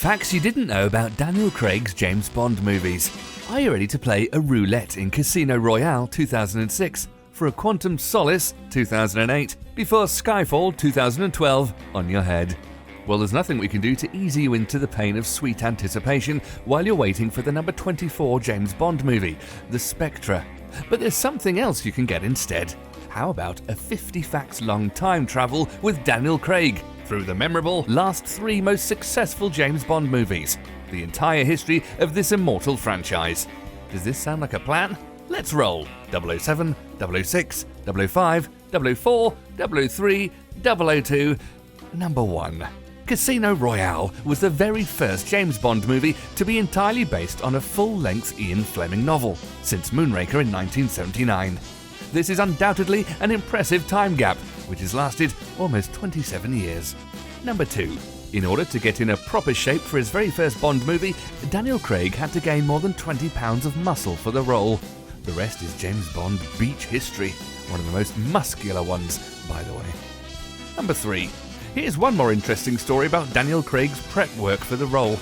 Facts you didn't know about Daniel Craig's James Bond movies. Are you ready to play a roulette in Casino Royale 2006, for a Quantum of Solace 2008, before Skyfall 2012 on your head? Well, there's nothing we can do to ease you into the pain of sweet anticipation while you're waiting for the number 24 James Bond movie, The Spectre. But there's something else you can get instead. How about a 50 facts long time travel with Daniel Craig through the memorable last 3 most successful James Bond movies, the entire history of this immortal franchise. Does this sound like a plan? Let's roll. 007, 006, 005, 004, 003, 002. Number 1. Casino Royale was the very first James Bond movie to be entirely based on a full-length Ian Fleming novel, since Moonraker in 1979. This is undoubtedly an impressive time gap, which has lasted almost 27 years. Number 2. In order to get in a proper shape for his very first Bond movie, Daniel Craig had to gain more than 20 pounds of muscle for the role. The rest is James Bond beach history, one of the most muscular ones, by the way. Number 3. Here's one more interesting story about Daniel Craig's prep work for the role.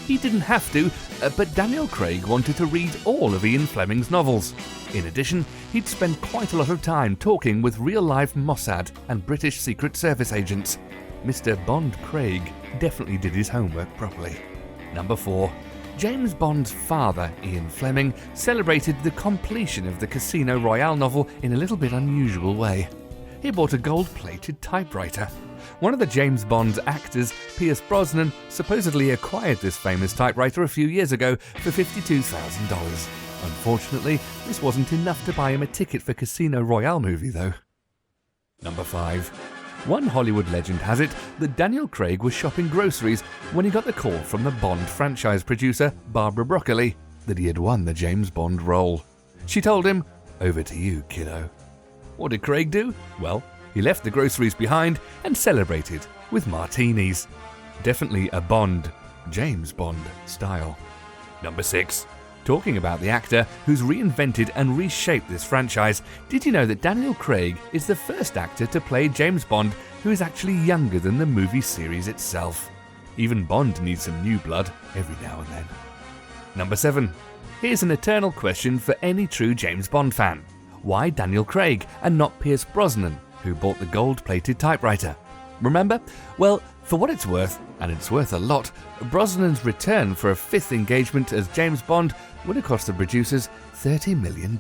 He didn't have to, but Daniel Craig wanted to read all of Ian Fleming's novels. In addition, he'd spent quite a lot of time talking with real-life Mossad and British Secret Service agents. Mr. Bond Craig definitely did his homework properly. Number 4. James Bond's father, Ian Fleming, celebrated the completion of the Casino Royale novel in a little bit unusual way. He bought a gold-plated typewriter. One of the James Bond actors, Pierce Brosnan, supposedly acquired this famous typewriter a few years ago for $52,000. Unfortunately, this wasn't enough to buy him a ticket for Casino Royale movie, though. Number 5. One Hollywood legend has it that Daniel Craig was shopping groceries when he got the call from the Bond franchise producer, Barbara Broccoli, that he had won the James Bond role. She told him, "Over to you, kiddo." What did Craig do? Well, he left the groceries behind and celebrated with martinis. Definitely a Bond, James Bond style. Number 6. Talking about the actor who's reinvented and reshaped this franchise, did you know that Daniel Craig is the first actor to play James Bond who is actually younger than the movie series itself? Even Bond needs some new blood every now and then. Number 7. Here's an eternal question for any true James Bond fan. Why Daniel Craig and not Pierce Brosnan, who bought the gold-plated typewriter? Remember? Well, for what it's worth, and it's worth a lot, Brosnan's return for a 5th engagement as James Bond would have cost the producers $30 million.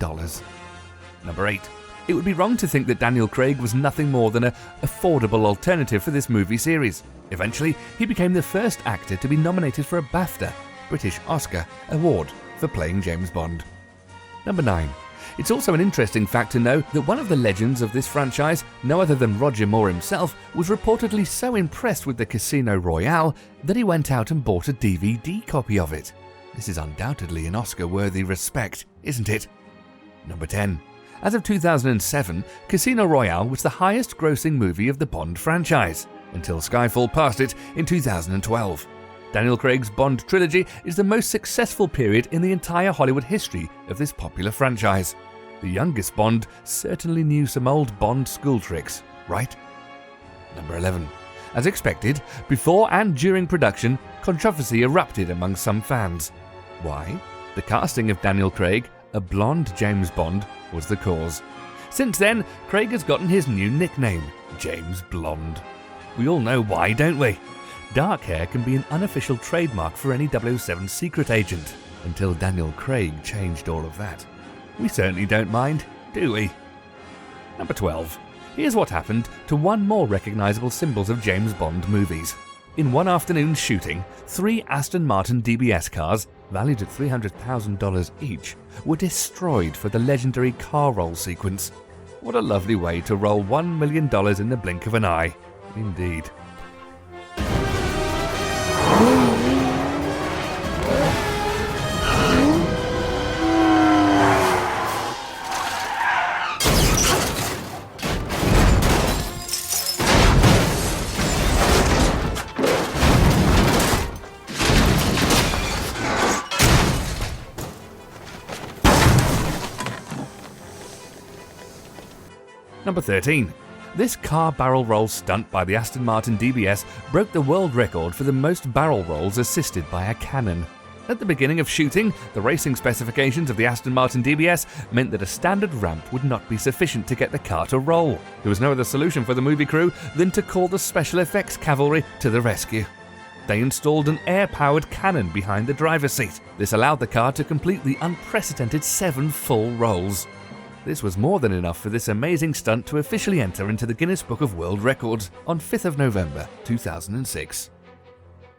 Number 8. It would be wrong to think that Daniel Craig was nothing more than an affordable alternative for this movie series. Eventually, he became the first actor to be nominated for a BAFTA, British Oscar, award for playing James Bond. Number 9. It's also an interesting fact to know that one of the legends of this franchise, no other than Roger Moore himself, was reportedly so impressed with the Casino Royale that he went out and bought a DVD copy of it. This is undoubtedly an Oscar-worthy respect, isn't it? Number 10. As of 2007, Casino Royale was the highest-grossing movie of the Bond franchise, until Skyfall passed it in 2012. Daniel Craig's Bond trilogy is the most successful period in the entire Hollywood history of this popular franchise. The youngest Bond certainly knew some old Bond school tricks, right? Number 11. As expected, before and during production, controversy erupted among some fans. Why? The casting of Daniel Craig, a blonde James Bond, was the cause. Since then, Craig has gotten his new nickname, James Blonde. We all know why, don't we? Dark hair can be an unofficial trademark for any 007 secret agent, until Daniel Craig changed all of that. We certainly don't mind, do we? Number 12. Here's what happened to one more recognisable symbols of James Bond movies. In one afternoon's shooting, 3 Aston Martin DBS cars, valued at $300,000 each, were destroyed for the legendary car roll sequence. What a lovely way to roll $1 million in the blink of an eye. Indeed. Number 13. This car barrel roll stunt by the Aston Martin DBS broke the world record for the most barrel rolls assisted by a cannon. At the beginning of shooting, the racing specifications of the Aston Martin DBS meant that a standard ramp would not be sufficient to get the car to roll. There was no other solution for the movie crew than to call the special effects cavalry to the rescue. They installed an air-powered cannon behind the driver's seat. This allowed the car to complete the unprecedented 7 full rolls. This was more than enough for this amazing stunt to officially enter into the Guinness Book of World Records on 5th of November 2006.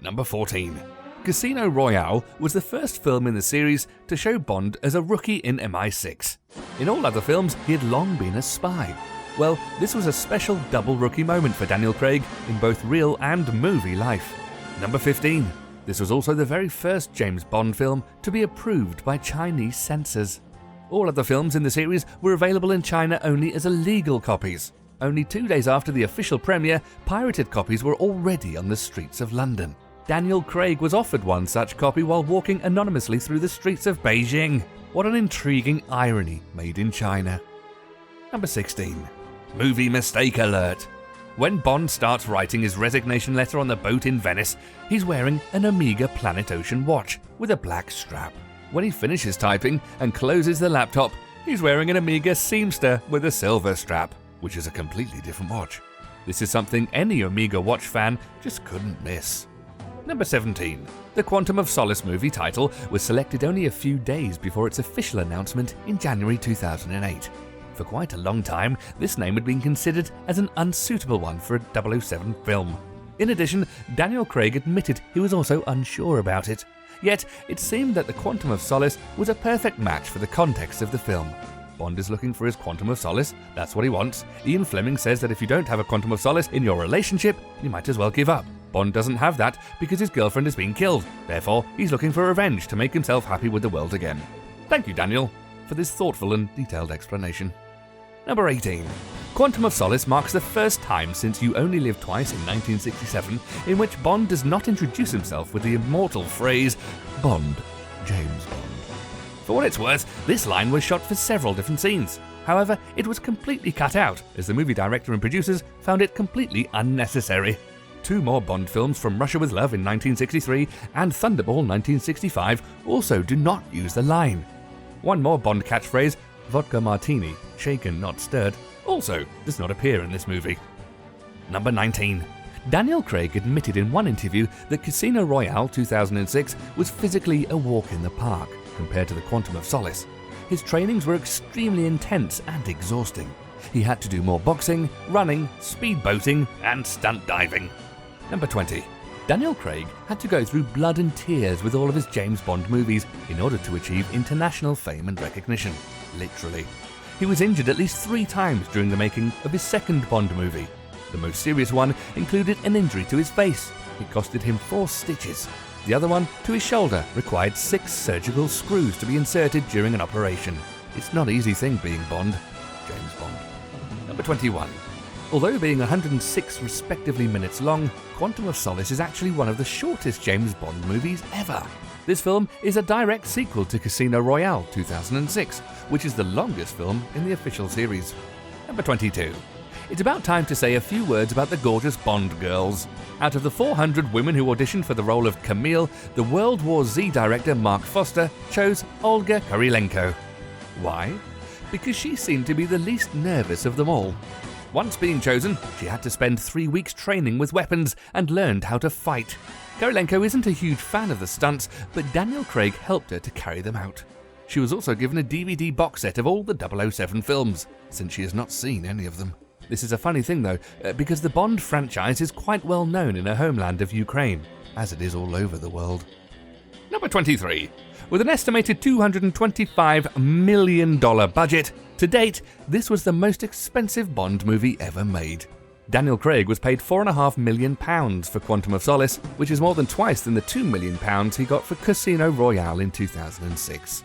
Number 14. Casino Royale was the first film in the series to show Bond as a rookie in MI6. In all other films, he had long been a spy. Well, this was a special double rookie moment for Daniel Craig in both real and movie life. Number 15. This was also the very first James Bond film to be approved by Chinese censors. All other films in the series were available in China only as illegal copies. Only 2 days after the official premiere, pirated copies were already on the streets of London. Daniel Craig was offered one such copy while walking anonymously through the streets of Beijing. What an intriguing irony made in China. Number 16. Movie mistake alert. When Bond starts writing his resignation letter on the boat in Venice, he's wearing an Omega Planet Ocean watch with a black strap. When he finishes typing and closes the laptop, he's wearing an Omega Seamster with a silver strap, which is a completely different watch. This is something any Omega watch fan just couldn't miss. Number 17. The Quantum of Solace movie title was selected only a few days before its official announcement in January 2008. For quite a long time, this name had been considered as an unsuitable one for a 007 film. In addition, Daniel Craig admitted he was also unsure about it. Yet, it seemed that the Quantum of Solace was a perfect match for the context of the film. Bond is looking for his Quantum of Solace, that's what he wants. Ian Fleming says that if you don't have a Quantum of Solace in your relationship, you might as well give up. Bond doesn't have that because his girlfriend has been killed. Therefore, he's looking for revenge to make himself happy with the world again. Thank you, Daniel, for this thoughtful and detailed explanation. Number 18. Quantum of Solace marks the first time since You Only Live Twice in 1967 in which Bond does not introduce himself with the immortal phrase, Bond, James Bond. For what it's worth, this line was shot for several different scenes. However, it was completely cut out, as the movie director and producers found it completely unnecessary. 2 more Bond films, From Russia With Love in 1963 and Thunderball 1965, also do not use the line. One more Bond catchphrase, Vodka Martini, shaken not stirred, also does not appear in this movie. Number 19. Daniel Craig admitted in one interview that Casino Royale 2006 was physically a walk in the park compared to the Quantum of Solace. His trainings were extremely intense and exhausting. He had to do more boxing, running, speedboating, and stunt diving. Number 20. Daniel Craig had to go through blood and tears with all of his James Bond movies in order to achieve international fame and recognition. Literally. He was injured at least 3 times during the making of his second Bond movie. The most serious one included an injury to his face. It costed him 4 stitches. The other one, to his shoulder, required 6 surgical screws to be inserted during an operation. It's not an easy thing being Bond. James Bond. Number 21. Although being 106 respectively minutes long, Quantum of Solace is actually one of the shortest James Bond movies ever. This film is a direct sequel to Casino Royale 2006, which is the longest film in the official series. Number 22. It's about time to say a few words about the gorgeous Bond girls. Out of the 400 women who auditioned for the role of Camille, the World War Z director Mark Foster chose Olga Kurylenko. Why? Because she seemed to be the least nervous of them all. Once being chosen, she had to spend 3 weeks training with weapons and learned how to fight. Kurylenko isn't a huge fan of the stunts, but Daniel Craig helped her to carry them out. She was also given a DVD box set of all the 007 films, since she has not seen any of them. This is a funny thing though, because the Bond franchise is quite well known in her homeland of Ukraine, as it is all over the world. Number 23. With an estimated $225 million budget, to date, this was the most expensive Bond movie ever made. Daniel Craig was paid £4.5 million for Quantum of Solace, which is more than twice than the £2 million he got for Casino Royale in 2006.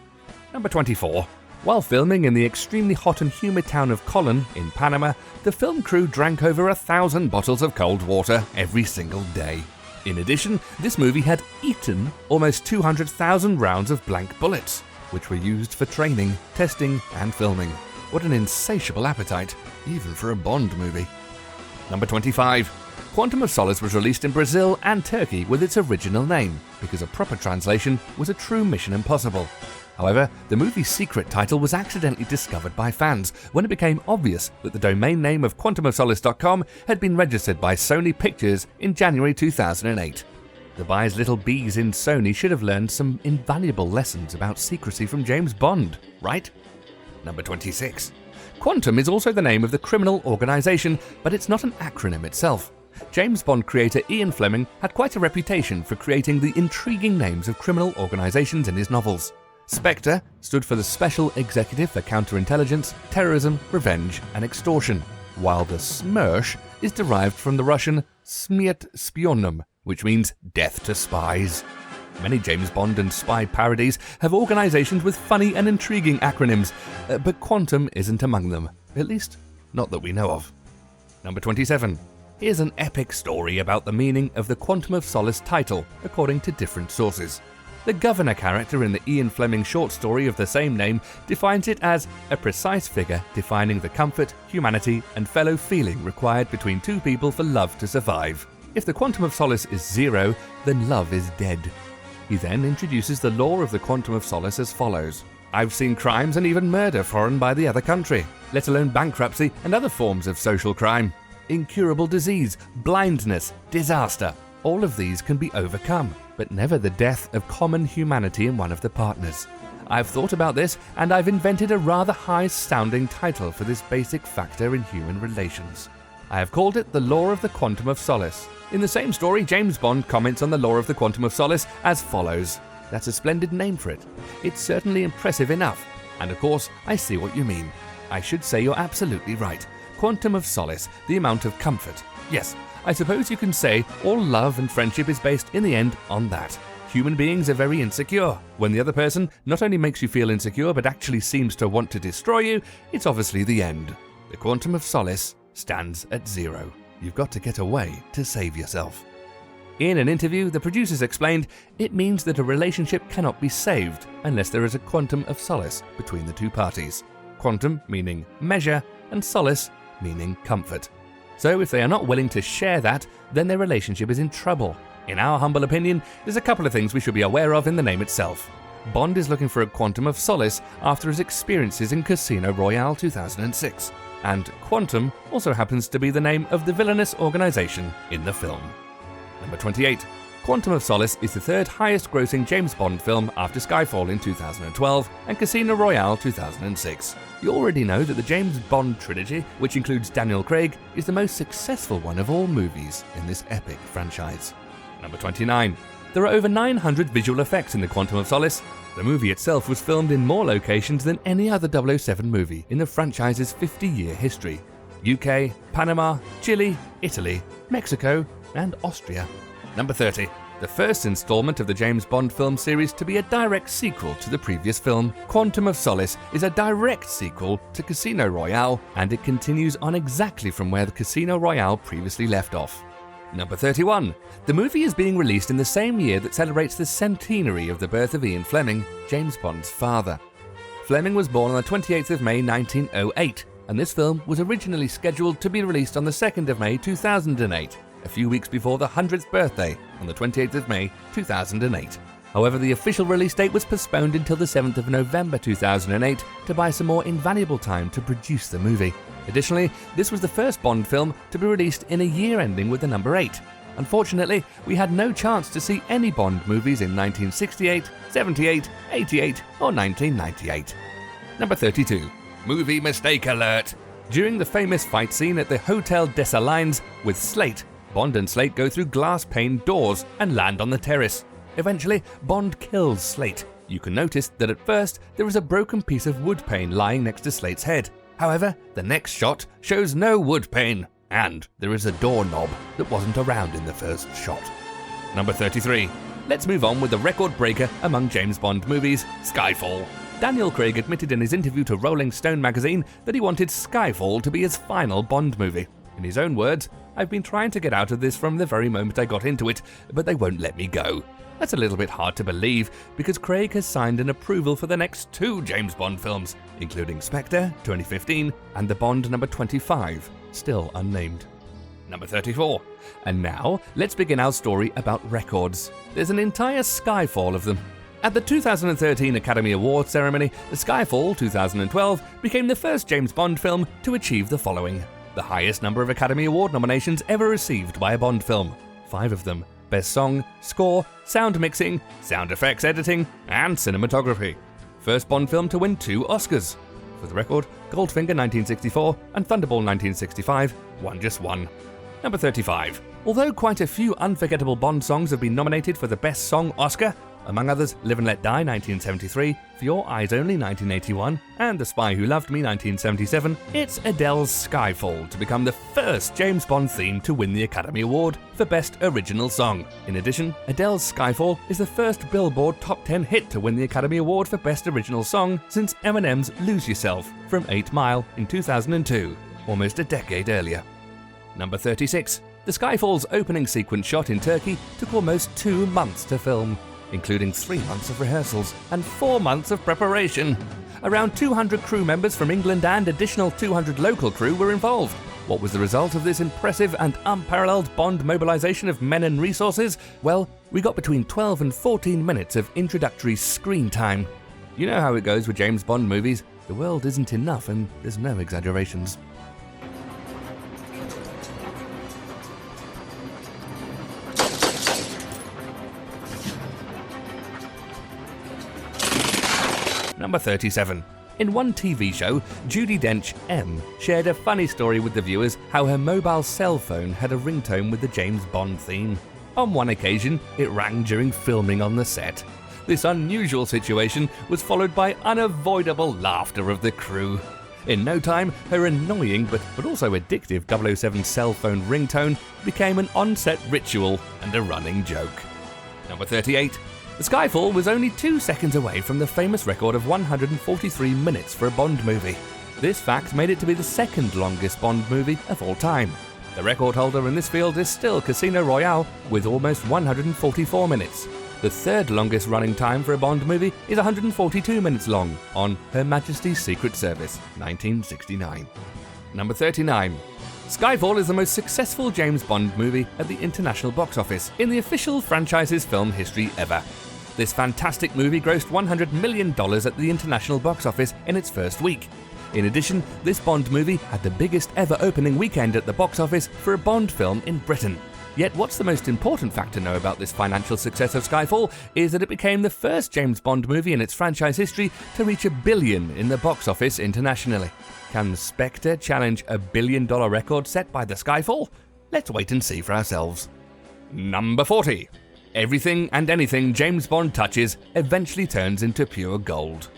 Number 24. While filming in the extremely hot and humid town of Colón in Panama, the film crew drank over 1,000 bottles of cold water every single day. In addition, this movie had eaten almost 200,000 rounds of blank bullets, which were used for training, testing, and filming. What an insatiable appetite, even for a Bond movie. Number 25. Quantum of Solace was released in Brazil and Turkey with its original name, because a proper translation was a true Mission Impossible. However, the movie's secret title was accidentally discovered by fans when it became obvious that the domain name of quantumofsolace.com had been registered by Sony Pictures in January 2008. The Bai's little bees in Sony should have learned some invaluable lessons about secrecy from James Bond, right? Number 26. Quantum is also the name of the criminal organization, but it's not an acronym itself. James Bond creator Ian Fleming had quite a reputation for creating the intriguing names of criminal organizations in his novels. Spectre stood for the Special Executive for Counterintelligence, Terrorism, Revenge and Extortion, while the SMERSH is derived from the Russian Smert Spionum, which means death to spies. Many James Bond and spy parodies have organizations with funny and intriguing acronyms, but Quantum isn't among them, at least not that we know of. Number 27. Here's an epic story about the meaning of the Quantum of Solace title, according to different sources. The governor character in the Ian Fleming short story of the same name defines it as a precise figure defining the comfort, humanity, and fellow feeling required between two people for love to survive. If the Quantum of Solace is 0, then love is dead. He then introduces the law of the Quantum of Solace as follows. I've seen crimes and even murder foreign by the other country, let alone bankruptcy and other forms of social crime. Incurable disease, blindness, disaster. All of these can be overcome, but never the death of common humanity in one of the partners. I've thought about this, and I've invented a rather high-sounding title for this basic factor in human relations. I have called it the Law of the Quantum of Solace. In the same story, James Bond comments on the Law of the Quantum of Solace as follows. That's a splendid name for it. It's certainly impressive enough. And of course, I see what you mean. I should say you're absolutely right. Quantum of Solace, the amount of comfort. Yes, I suppose you can say all love and friendship is based in the end on that. Human beings are very insecure. When the other person not only makes you feel insecure but actually seems to want to destroy you, it's obviously the end. The Quantum of Solace stands at 0. You've got to get away to save yourself. In an interview, the producers explained, it means that a relationship cannot be saved unless there is a quantum of solace between the two parties. Quantum meaning measure and solace meaning comfort. So if they are not willing to share that, then their relationship is in trouble. In our humble opinion, there's a couple of things we should be aware of in the name itself. Bond is looking for a quantum of solace after his experiences in Casino Royale 2006. And Quantum also happens to be the name of the villainous organization in the film. Number 28. Quantum of Solace is the third highest grossing James Bond film after Skyfall in 2012 and Casino Royale 2006. You already know that the James Bond trilogy, which includes Daniel Craig, is the most successful one of all movies in this epic franchise. Number 29. There are over 900 visual effects in the Quantum of Solace. The movie itself was filmed in more locations than any other 007 movie in the franchise's 50-year history. UK, Panama, Chile, Italy, Mexico, and Austria. Number 30. The first installment of the James Bond film series to be a direct sequel to the previous film, Quantum of Solace is a direct sequel to Casino Royale, and it continues on exactly from where the Casino Royale previously left off. Number 31. The movie is being released in the same year that celebrates the centenary of the birth of Ian Fleming, James Bond's father. Fleming was born on the 28th of May 1908, and this film was originally scheduled to be released on the 2nd of May 2008. A few weeks before the 100th birthday, on the 28th of May 2008. However, the official release date was postponed until the 7th of November 2008 to buy some more invaluable time to produce the movie. Additionally, this was the first Bond film to be released in a year ending with the number 8. Unfortunately, we had no chance to see any Bond movies in 1968, 78, 88 or 1998. Number 32. Movie mistake alert! During the famous fight scene at the Hotel des Alliances with Slate, Bond and Slate go through glass-paned doors and land on the terrace. Eventually, Bond kills Slate. You can notice that at first, there is a broken piece of wood pane lying next to Slate's head. However, the next shot shows no wood pane, and there is a doorknob that wasn't around in the first shot. Number 33. Let's move on with the record breaker among James Bond movies, Skyfall. Daniel Craig admitted in his interview to Rolling Stone magazine that he wanted Skyfall to be his final Bond movie. In his own words, "I've been trying to get out of this from the very moment I got into it, but they won't let me go." That's a little bit hard to believe, because Craig has signed an approval for the next 2 James Bond films, including Spectre, 2015, and the Bond number 25, still unnamed. Number 34. And now, let's begin our story about records. There's an entire Skyfall of them. At the 2013 Academy Awards ceremony, the Skyfall 2012 became the first James Bond film to achieve the following: the highest number of Academy Award nominations ever received by a Bond film, 5 of them. Best Song, Score, Sound Mixing, Sound Effects Editing, and Cinematography. First Bond film to win 2 Oscars. For the record, Goldfinger 1964 and Thunderball 1965 won just 1. Number 35. Although quite a few unforgettable Bond songs have been nominated for the Best Song Oscar, among others Live and Let Die 1973, For Your Eyes Only 1981, and The Spy Who Loved Me 1977, it's Adele's Skyfall to become the first James Bond theme to win the Academy Award for Best Original Song. In addition, Adele's Skyfall is the first Billboard Top 10 hit to win the Academy Award for Best Original Song since Eminem's Lose Yourself from 8 Mile in 2002, almost a decade earlier. Number 36. The Skyfall's opening sequence shot in Turkey took almost 2 months to film, including 3 months of rehearsals and 4 months of preparation. Around 200 crew members from England and additional 200 local crew were involved. What was the result of this impressive and unparalleled Bond mobilization of men and resources? Well, we got between 12 and 14 minutes of introductory screen time. You know how it goes with James Bond movies. The world isn't enough and there's no exaggerations. Number 37. In one TV show, Judi Dench M shared a funny story with the viewers how her mobile cell phone had a ringtone with the James Bond theme. On one occasion, it rang during filming on the set. This unusual situation was followed by unavoidable laughter of the crew. In no time, her annoying but also addictive 007 cell phone ringtone became an on-set ritual and a running joke. Number 38. The Skyfall was only 2 seconds away from the famous record of 143 minutes for a Bond movie. This fact made it to be the second longest Bond movie of all time. The record holder in this field is still Casino Royale with almost 144 minutes. The third longest running time for a Bond movie is 142 minutes long on Her Majesty's Secret Service, 1969. Number 39. Skyfall is the most successful James Bond movie at the international box office in the official franchise's film history ever. This fantastic movie grossed $100 million at the international box office in its first week. In addition, this Bond movie had the biggest ever opening weekend at the box office for a Bond film in Britain. Yet what's the most important fact to know about this financial success of Skyfall is that it became the first James Bond movie in its franchise history to reach $1 billion in the box office internationally. Can Spectre challenge $1 billion record set by the Skyfall? Let's wait and see for ourselves. Number 40. Everything and anything James Bond touches eventually turns into pure gold.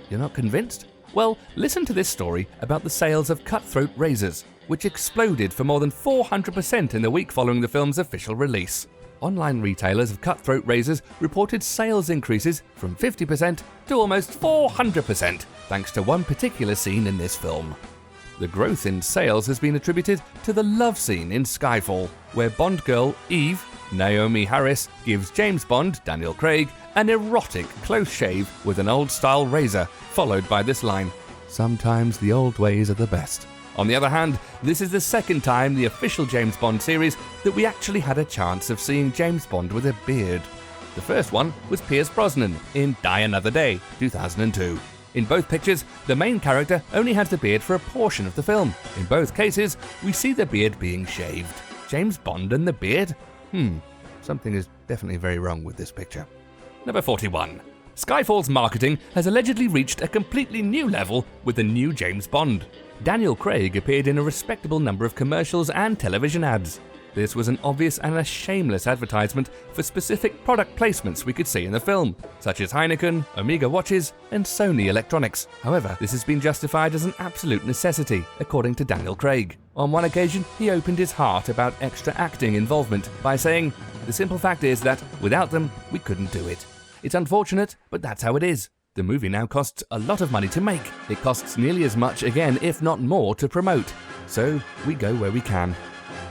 You're not convinced? Well, listen to this story about the sales of cutthroat razors, which exploded for more than 400% in the week following the film's official release. Online retailers of cutthroat razors reported sales increases from 50% to almost 400%, thanks to one particular scene in this film. The growth in sales has been attributed to the love scene in Skyfall, where Bond girl Eve, Naomi Harris, gives James Bond, Daniel Craig, an erotic close shave with an old-style razor, followed by this line, "Sometimes the old ways are the best." On the other hand, this is the second time in the official James Bond series that we actually had a chance of seeing James Bond with a beard. The first one was Pierce Brosnan in Die Another Day, 2002. In both pictures, the main character only has the beard for a portion of the film. In both cases, we see the beard being shaved. James Bond and the beard? Something is definitely very wrong with this picture. Number 41. Skyfall's marketing has allegedly reached a completely new level with the new James Bond. Daniel Craig appeared in a respectable number of commercials and television ads. This was an obvious and a shameless advertisement for specific product placements we could see in the film, such as Heineken, Omega watches, and Sony electronics. However, this has been justified as an absolute necessity, according to Daniel Craig. On one occasion, he opened his heart about extra acting involvement by saying, "The simple fact is that, without them, we couldn't do it. It's unfortunate, but that's how it is. The movie now costs a lot of money to make. It costs nearly as much again, if not more, to promote. so we go where we can.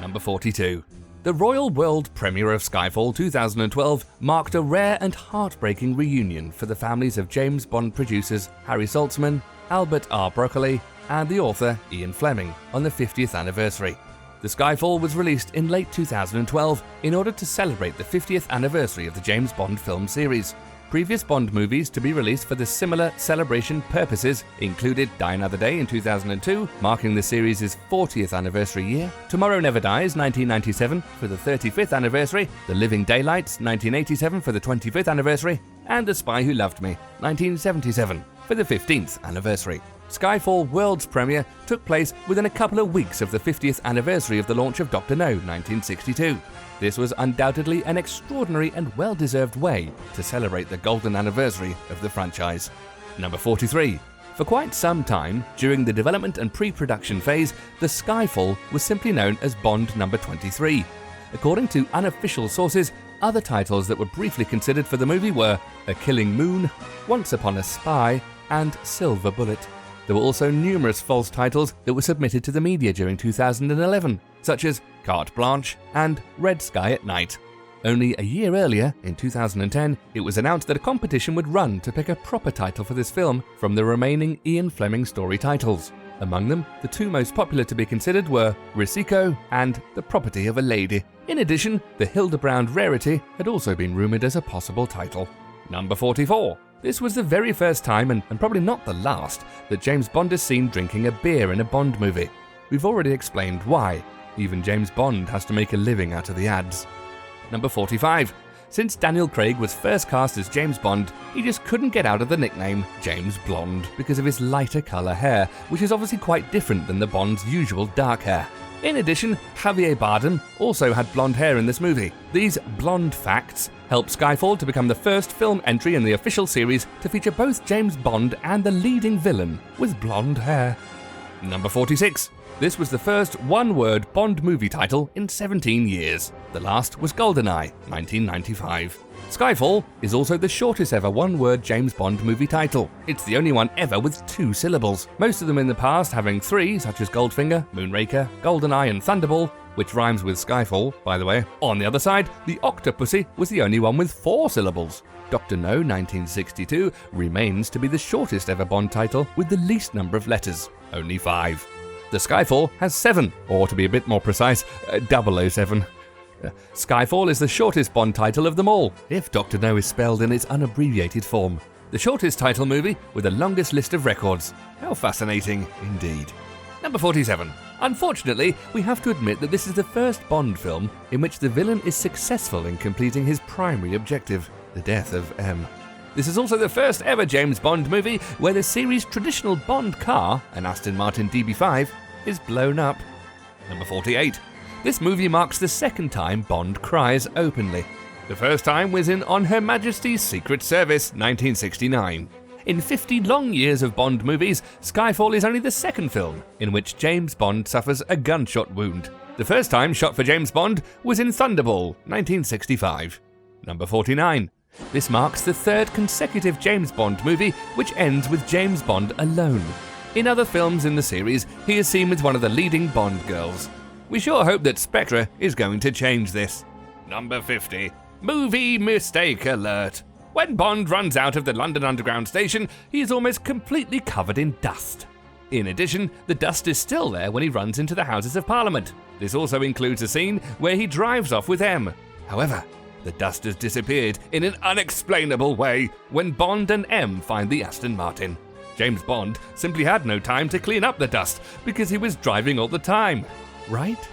Number 42. The Royal World premiere of Skyfall 2012 marked a rare and heartbreaking reunion for the families of James Bond producers Harry Saltzman, Albert R. Broccoli, and the author Ian Fleming on the 50th anniversary. The Skyfall was released in late 2012 in order to celebrate the 50th anniversary of the James Bond film series. Previous Bond movies to be released for the similar celebration purposes included Die Another Day in 2002, marking the series' 40th anniversary year, Tomorrow Never Dies 1997 for the 35th anniversary, The Living Daylights 1987 for the 25th anniversary, and The Spy Who Loved Me 1977 for the 15th anniversary. Skyfall World's premiere took place within a couple of weeks of the 50th anniversary of the launch of Dr. No 1962. This was undoubtedly an extraordinary and well-deserved way to celebrate the golden anniversary of the franchise. Number 43. For quite some time, during the development and pre-production phase, the Skyfall was simply known as Bond Number 23. According to unofficial sources, other titles that were briefly considered for the movie were A Killing Moon, Once Upon a Spy, and Silver Bullet. There were also numerous false titles that were submitted to the media during 2011, such as Carte Blanche and Red Sky at Night. Only a year earlier, in 2010, it was announced that a competition would run to pick a proper title for this film from the remaining Ian Fleming story titles. Among them, the two most popular to be considered were Risico and The Property of a Lady. In addition, the Hildebrand Rarity had also been rumoured as a possible title. Number 44. This was the very first time, and probably not the last, that James Bond is seen drinking a beer in a Bond movie. We've already explained why. Even James Bond has to make a living out of the ads. Number 45. Since Daniel Craig was first cast as James Bond, he just couldn't get out of the nickname James Blonde because of his lighter colour hair, which is obviously quite different than the Bond's usual dark hair. In addition, Javier Bardem also had blonde hair in this movie. These blonde facts helped Skyfall to become the first film entry in the official series to feature both James Bond and the leading villain with blonde hair. Number 46. This was the first one-word Bond movie title in 17 years. The last was GoldenEye, 1995. Skyfall is also the shortest ever one-word James Bond movie title. It's the only one ever with 2 syllables, most of them in the past having 3, such as Goldfinger, Moonraker, GoldenEye and Thunderball, which rhymes with Skyfall, by the way. On the other side, the Octopussy was the only one with 4 syllables. Dr. No 1962 remains to be the shortest ever Bond title with the least number of letters, only 5. The Skyfall has 7, or to be a bit more precise, 007. Skyfall is the shortest Bond title of them all, if Dr. No is spelled in its unabbreviated form. The shortest title movie with the longest list of records. How fascinating indeed. Number 47. Unfortunately, we have to admit that this is the first Bond film in which the villain is successful in completing his primary objective, the death of M. This is also the first ever James Bond movie where the series' traditional Bond car, an Aston Martin DB5, is blown up. Number 48. This movie marks the second time Bond cries openly. The first time was in On Her Majesty's Secret Service, 1969. In 50 long years of Bond movies, Skyfall is only the second film in which James Bond suffers a gunshot wound. The first time shot for James Bond was in Thunderball, 1965. Number 49. This marks the third consecutive James Bond movie which ends with James Bond alone. In other films in the series, he is seen with one of the leading Bond girls. We sure hope that Spectre is going to change this. Number 50. Movie mistake alert. When Bond runs out of the London Underground station, he is almost completely covered in dust. In addition, the dust is still there when he runs into the Houses of Parliament. This also includes a scene where he drives off with M. However, the dust has disappeared in an unexplainable way when Bond and M find the Aston Martin. James Bond simply had no time to clean up the dust because he was driving all the time. Right?